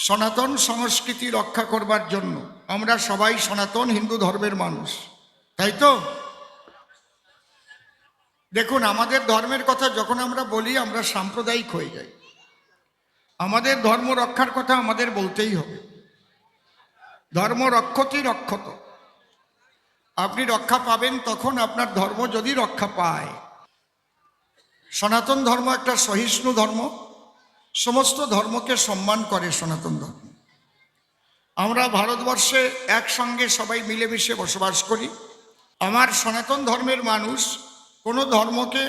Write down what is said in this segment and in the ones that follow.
সনাতন সংস্কৃতি রক্ষা করবার জন্য আমরা সবাই সনাতন হিন্দু ধর্মের মানুষ, তাই তো? দেখুন, আমাদের ধর্মের কথা যখন আমরা বলি আমরা সাম্প্রদায়িক হয়ে যাই। আমাদের ধর্ম রক্ষার কথা আমাদের বলতেই হবে। ধর্ম রক্ষতি রক্ষত। আপনি রক্ষা পাবেন তখন আপনার ধর্ম যদি রক্ষা পায়। সনাতন ধর্ম একটা সহিষ্ণু ধর্ম, সমস্ত ধর্মকে সম্মান করে সনাতন ধর্ম। আমরা ভারতবর্ষে একসঙ্গে সবাই মিলেমিশে বসবাস করি। আমার সনাতন ধর্মের মানুষ কোনো ধর্মকে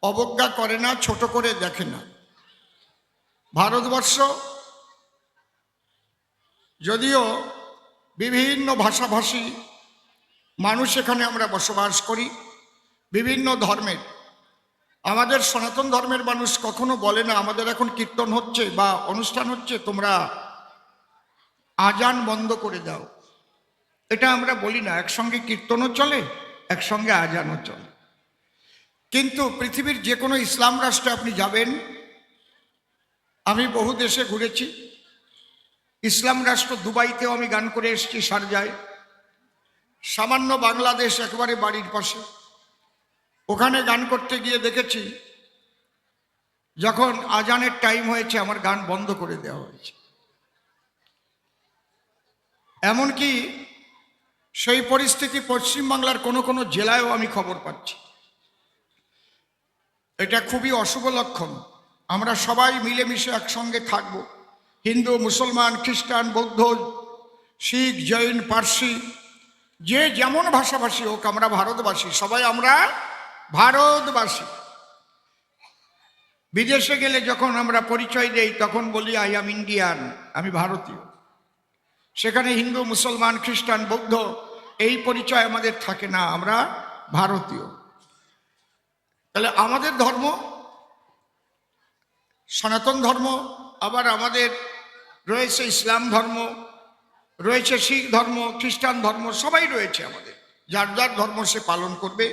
অবজ্ঞা করে না, ছোট করে দেখে না। ভারতবর্ষ যদিও বিভিন্ন ভাষাভাষী মানুষ এখানে আমরা বসবাস করি, বিভিন্ন ধর্মের, আমাদের সনাতন ধর্মের মানুষ কখনো বলে না আমাদের এখন কীর্তন হচ্ছে বা অনুষ্ঠান হচ্ছে, তোমরা আজান বন্ধ করে দাও। এটা আমরা বলি না। একসঙ্গে কীর্তনও চলে, একসঙ্গে আজানও চলে। কিন্তু পৃথিবীর যে কোনো ইসলাম রাষ্ট্রে আপনি যাবেন, আমি বহু দেশে ঘুরেছি। ইসলাম রাষ্ট্র দুবাইতেও আমি গান করে এসেছি, শারজায়। সামান্য বাংলাদেশ একেবারে বাড়ির পাশে, ওখানে গান করতে গিয়ে দেখেছি যখন আজানের টাইম হয়েছে আমার গান বন্ধ করে দেওয়া হয়েছে। এমনকি সেই পরিস্থিতি পশ্চিমবাংলার কোনো কোনো জেলায়ও আমি খবর পাচ্ছি। এটা খুবই অশুভ লক্ষণ। আমরা সবাই মিলেমিশে একসঙ্গে থাকব। হিন্দু, মুসলমান, খ্রিস্টান, বৌদ্ধ, শিখ, জৈন, পার্সি, যে যেমন ভাষাভাষী হোক, আমরা ভারতবাসী, সবাই আমরা ভারতবাসী। বিদেশে গেলে যখন আমরা পরিচয় দেই তখন বলি আই অ্যাম ইন্ডিয়ান, আমি ভারতীয়। সেখানে হিন্দু, মুসলমান, খ্রিস্টান, বৌদ্ধ এই পরিচয় আমাদের থাকে না, আমরা ভারতীয়। তাহলে আমাদের ধর্ম সনাতন ধর্ম, আবার আমাদের রয়েছে ইসলাম ধর্ম, রয়েছে শিখ ধর্ম, খ্রিস্টান ধর্ম, সবাই রয়েছে আমাদের। যার যার ধর্ম সে পালন করবে।